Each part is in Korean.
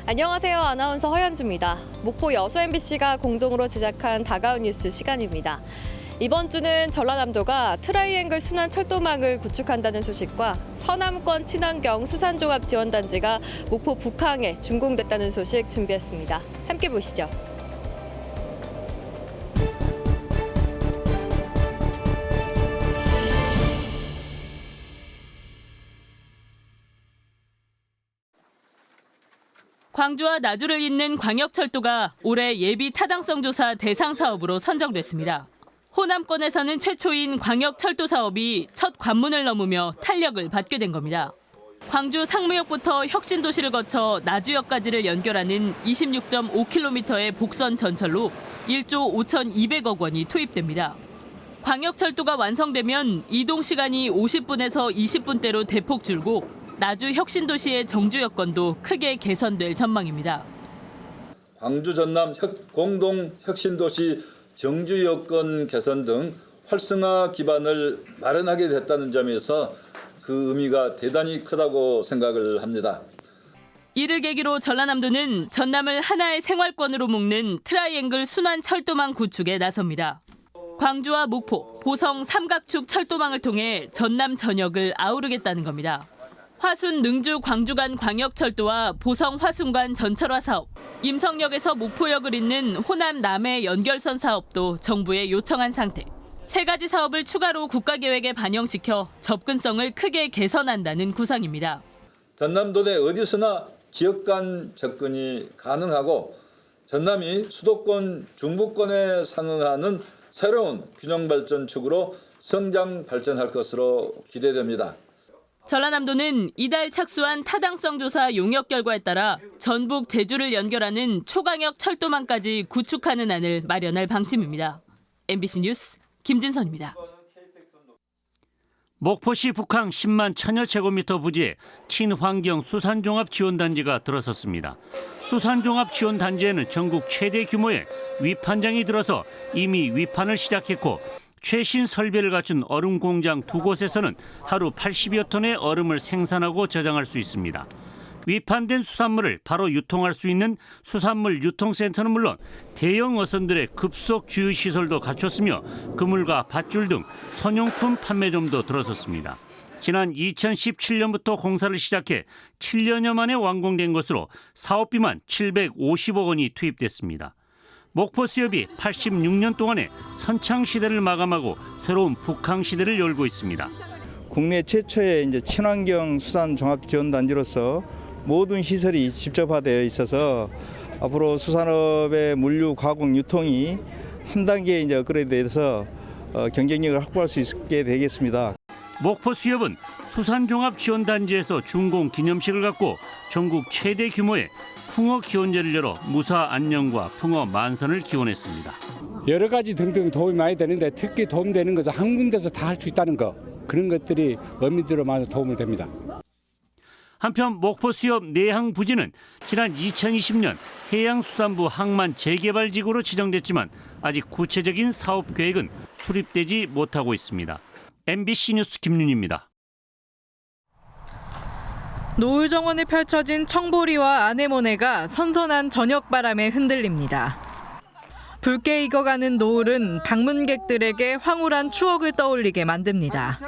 안녕하세요. 아나운서 허연주입니다. 목포 여수 MBC가 공동으로 제작한 다가온 뉴스 시간입니다. 이번 주는 전라남도가 트라이앵글 순환 철도망을 구축한다는 소식과 서남권 친환경 수산종합 지원단지가 목포 북항에 준공됐다는 소식 준비했습니다. 함께 보시죠. 광주와 나주를 잇는 광역철도가 올해 예비 타당성 조사 대상 사업으로 선정됐습니다. 호남권에서는 최초인 광역철도 사업이 첫 관문을 넘으며 탄력을 받게 된 겁니다. 광주 상무역부터 혁신도시를 거쳐 나주역까지를 연결하는 26.5km의 복선 전철로 1조 5,200억 원이 투입됩니다. 광역철도가 완성되면 이동 시간이 50분에서 20분대로 대폭 줄고 나주 혁신도시의 정주 여건도 크게 개선될 전망입니다. 광주 전남 공동 혁신도시 정주 여건 개선 등 활성화 기반을 마련하게 됐다는 점에서 그 의미가 대단히 크다고 생각을 합니다. 이를 계기로 전라남도는 전남을 하나의 생활권으로 묶는 트라이앵글 순환 철도망 구축에 나섭니다. 광주와 목포, 보성 삼각축 철도망을 통해 전남 전역을 아우르겠다는 겁니다. 화순 능주 광주 간 광역철도와 보성 화순 간 전철화 사업, 임성역에서 목포역을 잇는 호남 남해 연결선 사업도 정부에 요청한 상태. 세 가지 사업을 추가로 국가계획에 반영시켜 접근성을 크게 개선한다는 구상입니다. 전남도 내 어디서나 지역 간 접근이 가능하고 전남이 수도권 중부권에 상응하는 새로운 균형 발전축으로 성장 발전할 것으로 기대됩니다. 전라남도는 이달 착수한 타당성 조사 용역 결과에 따라 전북 제주를 연결하는 초광역 철도망까지 구축하는 안을 마련할 방침입니다. MBC 뉴스 김진선입니다. 목포시 북항 10만 천여 제곱미터 부지에 친환경 수산종합 지원단지가 들어섰습니다. 수산종합 지원단지에는 전국 최대 규모의 위판장이 들어서 이미 위판을 시작했고 최신 설비를 갖춘 얼음 공장 두 곳에서는 하루 80여 톤의 얼음을 생산하고 저장할 수 있습니다. 위판된 수산물을 바로 유통할 수 있는 수산물 유통센터는 물론 대형 어선들의 급속 주유 시설도 갖췄으며 그물과 밧줄 등 선용품 판매점도 들어섰습니다. 지난 2017년부터 공사를 시작해 7년여 만에 완공된 것으로 사업비만 750억 원이 투입됐습니다. 목포수협이 86년 동안의 선창시대를 마감하고 새로운 북항시대를 열고 있습니다. 국내 최초의 이제 친환경 수산 종합 지원 단지로서 모든 시설이 집접화되어 있어서 앞으로 수산업의 물류 가공 유통이 한 단계 이제 업그레이드돼서 경쟁력을 확보할 수 있게 되겠습니다. 목포수협은 수산종합지원단지에서 준공 기념식을 갖고 전국 최대 규모의 풍어 기원제를 열어 무사 안녕과 풍어 만선을 기원했습니다. 여러 가지 등등 도움이 많이 되는데 특히 도움되는 것은 한 군데서 다 할 수 있다는 것, 그런 것들이 어민들로 많은 도움을 됩니다. 한편 목포수협 내항 부지는 지난 2020년 해양수산부 항만 재개발지구로 지정됐지만 아직 구체적인 사업 계획은 수립되지 못하고 있습니다. MBC 뉴스 김윤희입니다. 노을 정원에 펼쳐진 청보리와 아네모네가 선선한 저녁 바람에 흔들립니다. 붉게 익어가는 노을은 방문객들에게 황홀한 추억을 떠올리게 만듭니다.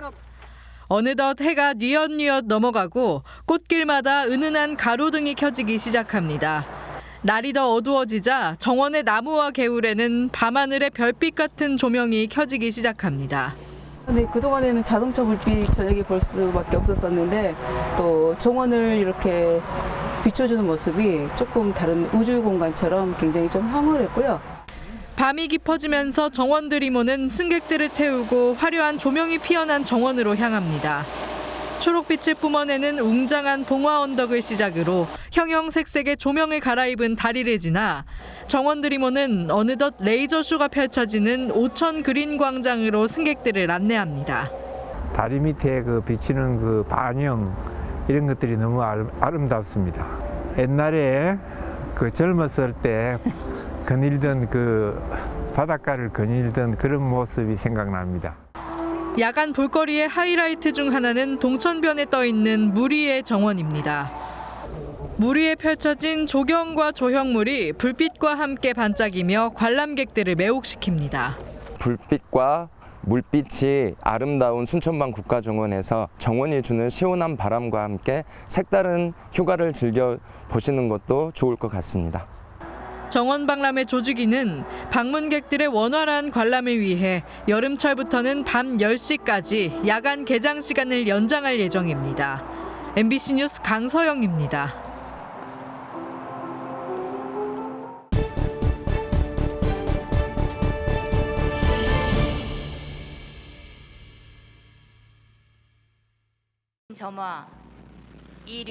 어느덧 해가 뉘엿뉘엿 넘어가고 꽃길마다 은은한 가로등이 켜지기 시작합니다. 날이 더 어두워지자 정원의 나무와 개울에는 밤하늘의 별빛 같은 조명이 켜지기 시작합니다. 네, 그동안에는 자동차 불빛 저녁에 볼 수밖에 없었는데 또 정원을 이렇게 비춰주는 모습이 조금 다른 우주 공간처럼 굉장히 좀 황홀했고요. 밤이 깊어지면서 정원들이 모는 승객들을 태우고 화려한 조명이 피어난 정원으로 향합니다. 초록빛을 뿜어내는 웅장한 봉화 언덕을 시작으로 형형색색의 조명을 갈아입은 다리를 지나 정원들이 모는 어느덧 레이저쇼가 펼쳐지는 오천 그린 광장으로 승객들을 안내합니다. 다리 밑에 그 비치는 그 반영 이런 것들이 너무 아름답습니다. 옛날에 그 젊었을 때 거닐던 그 바닷가를 거닐던 그런 모습이 생각납니다. 야간 볼거리의 하이라이트 중 하나는 동천변에 떠있는 물 위의 정원입니다. 물 위에 펼쳐진 조경과 조형물이 불빛과 함께 반짝이며 관람객들을 매혹시킵니다. 불빛과 물빛이 아름다운 순천방 국가정원에서 정원이 주는 시원한 바람과 함께 색다른 휴가를 즐겨 보시는 것도 좋을 것 같습니다. 정원 박람회 조직위는 방문객들의 원활한 관람을 위해 여름철부터는 밤 10시까지 야간 개장 시간을 연장할 예정입니다. MBC 뉴스 강서영입니다.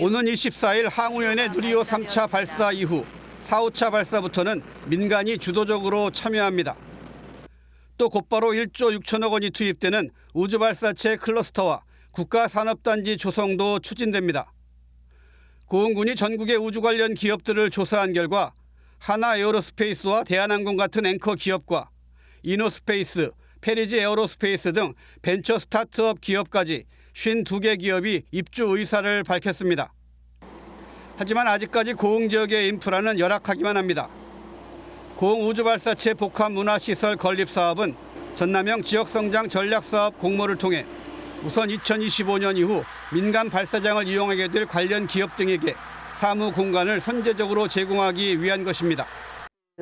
오는 24일 항우연의 누리호 3차 발사 이후 4, 5차 발사부터는 민간이 주도적으로 참여합니다. 또 곧바로 1조 6천억 원이 투입되는 우주발사체 클러스터와 국가산업단지 조성도 추진됩니다. 고흥군이 전국의 우주 관련 기업들을 조사한 결과 하나에어로스페이스와 대한항공 같은 앵커 기업과 이노스페이스, 페리지 에어로스페이스 등 벤처 스타트업 기업까지 52개 기업이 입주 의사를 밝혔습니다. 하지만 아직까지 고흥 지역의 인프라는 열악하기만 합니다. 고흥 우주발사체 복합문화시설 건립사업은 전남형 지역성장 전략사업 공모를 통해 우선 2025년 이후 민간 발사장을 이용하게 될 관련 기업 등에게 사무 공간을 선제적으로 제공하기 위한 것입니다.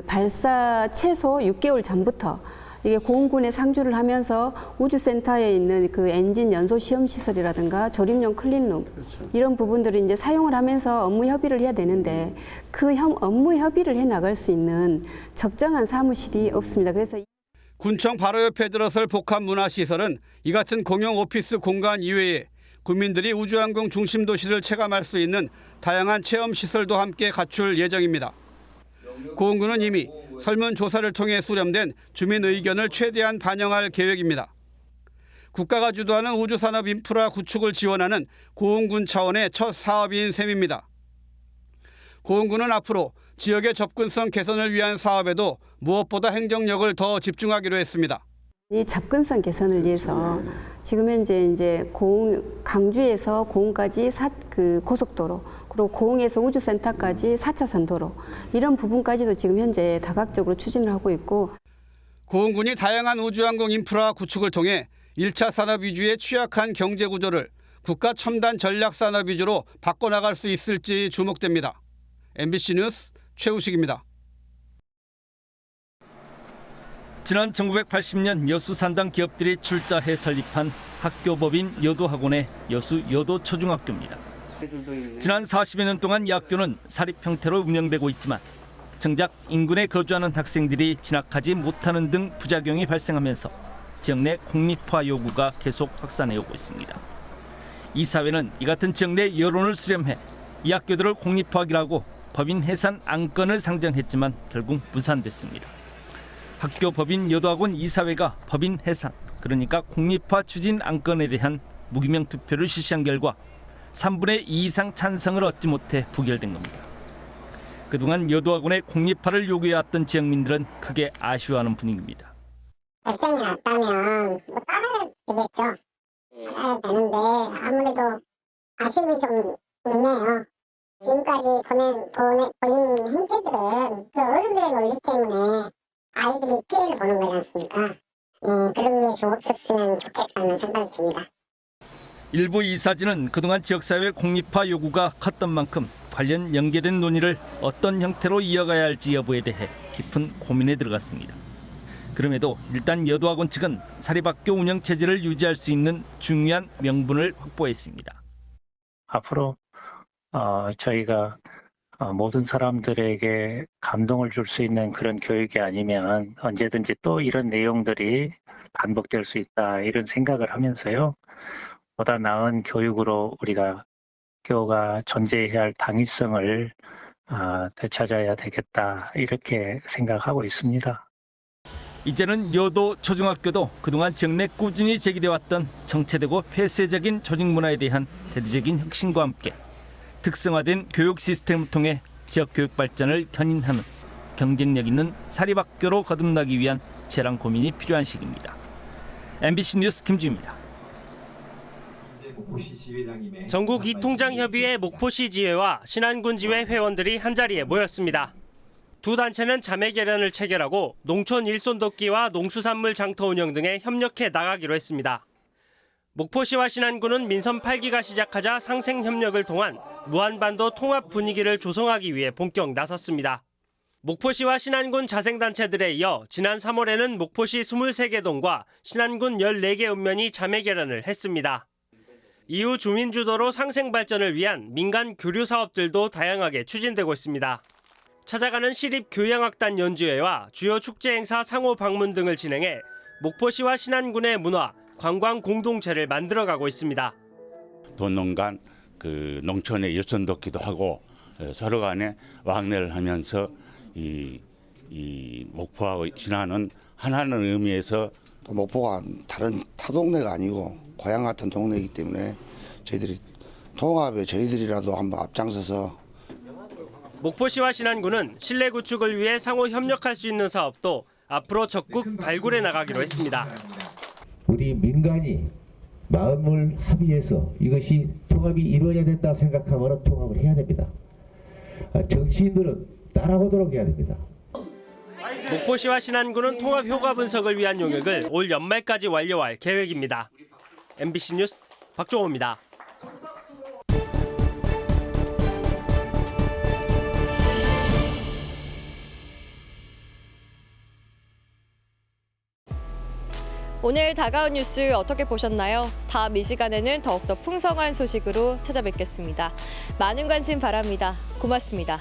발사 최소 6개월 전부터 이게 고흥군에 상주를 하면서 우주센터에 있는 그 엔진 연소 시험 시설이라든가 조립용 클린룸 이런 부분들을 이제 사용을 하면서 업무 협의를 해야 되는데 그 업무 협의를 해 나갈 수 있는 적정한 사무실이 없습니다. 그래서 군청 바로 옆에 들어설 복합문화시설은 이 같은 공용 오피스 공간 이외에 국민들이 우주항공 중심 도시를 체감할 수 있는 다양한 체험 시설도 함께 갖출 예정입니다. 고흥군은 이미 설문조사를 통해 수렴된 주민 의견을 최대한 반영할 계획입니다. 국가가 주도하는 우주산업 인프라 구축을 지원하는 고흥군 차원의 첫 사업인 셈입니다. 고흥군은 앞으로 지역의 접근성 개선을 위한 사업에도 무엇보다 행정력을 더 집중하기로 했습니다. 이 접근성 개선을 위해서 지금 현재 이제 강주에서 고흥까지 고속도로 그리고 고흥에서 우주센터까지 4차선 도로 이런 부분까지도 지금 현재 다각적으로 추진을 하고 있고 고흥군이 다양한 우주항공 인프라 구축을 통해 1차 산업 위주의 취약한 경제 구조를 국가 첨단 전략 산업 위주로 바꿔나갈 수 있을지 주목됩니다. MBC 뉴스 최우식입니다. 지난 1980년 여수 산당 기업들이 출자해 설립한 학교법인 여도학원의 여수 여도초중학교입니다. 지난 40여 년 동안 이 학교는 사립 형태로 운영되고 있지만 정작 인근에 거주하는 학생들이 진학하지 못하는 등 부작용이 발생하면서 지역 내 공립화 요구가 계속 확산해오고 있습니다. 이 사회는 이 같은 지역 내 여론을 수렴해 이 학교들을 공립화하기라고 법인 해산 안건을 상정했지만 결국 무산됐습니다. 학교 법인 여도학원 이사회가 법인 해산, 그러니까 공립화 추진 안건에 대한 무기명 투표를 실시한 결과 3분의 2 이상 찬성을 얻지 못해 부결된 겁니다. 그동안 여도학원의 공립화를 요구해왔던 지역민들은 크게 아쉬워하는 분위기입니다. 결정이 났다면 따라야 되겠죠. 따라야 되는데 아무래도 아쉬움이 좀 있네요. 지금까지 보인 행태들은 그 어른들의 논리 때문에 아이들이 피해를 보는 거지 않습니까? 그런 게 좀 없었으면 좋겠다는 생각이 듭니다. 일부 이사진은 그동안 지역사회 공립화 요구가 컸던 만큼 관련 연계된 논의를 어떤 형태로 이어가야 할지 여부에 대해 깊은 고민에 들어갔습니다. 그럼에도 일단 여도학원 측은 사립학교 운영 체제를 유지할 수 있는 중요한 명분을 확보했습니다. 앞으로 저희가 모든 사람들에게 감동을 줄 수 있는 그런 교육이 아니면 언제든지 또 이런 내용들이 반복될 수 있다 이런 생각을 하면서요. 보다 나은 교육으로 우리가 학교가 존재해야 할 당위성을 되찾아야 되겠다 이렇게 생각하고 있습니다. 이제는 여도 초중학교도 그동안 지역 내 꾸준히 제기돼왔던 정체되고 폐쇄적인 조직 문화에 대한 대대적인 혁신과 함께 특성화된 교육 시스템을 통해 지역 교육 발전을 견인하는 경쟁력 있는 사립학교로 거듭나기 위한 재랑 고민이 필요한 시기입니다. MBC 뉴스 김주입니다. 전국 이통장협의회 목포시 지회와 신안군 지회 회원들이 한자리에 모였습니다. 두 단체는 자매 결연을 체결하고 농촌 일손돕기와 농수산물 장터 운영 등에 협력해 나가기로 했습니다. 목포시와 신안군은 민선 8기가 시작하자 상생 협력을 통한 무한반도 통합 분위기를 조성하기 위해 본격 나섰습니다. 목포시와 신안군 자생단체들에 이어 지난 3월에는 목포시 23개 동과 신안군 14개 읍면이 자매 결연을 했습니다. 이후 주민 주도로 상생 발전을 위한 민간 교류 사업들도 다양하게 추진되고 있습니다. 찾아가는 시립교양악단 연주회와 주요 축제 행사 상호 방문 등을 진행해 목포시와 신안군의 문화, 관광 공동체를 만들어가고 있습니다. 도농 간 그 농촌의 일손돕기도 하고 서로 간에 왕래를 하면서 이 목포와 신안은 하나는 의미에서 또 목포가 다른 타 동네가 아니고 고향 같은 동네이기 때문에 저희들이 통합에 저희들이라도 한번 앞장서서 목포시와 신안군은 실내 구축을 위해 상호 협력할 수 있는 사업도 앞으로 적극 발굴해 나가기로 했습니다. 우리 민간이 마음을 합의해서 이것이 통합이 이루어져야 된다 생각하면 통합을 해야 됩니다. 정치인들은 따라오도록 해야 됩니다. 목포시와 신안군은 통합 효과 분석을 위한 용역을 올 연말까지 완료할 계획입니다. MBC 뉴스 박종호입니다. 오늘 다가온 뉴스 어떻게 보셨나요? 다음 이 시간에는 더욱더 풍성한 소식으로 찾아뵙겠습니다. 많은 관심 바랍니다. 고맙습니다.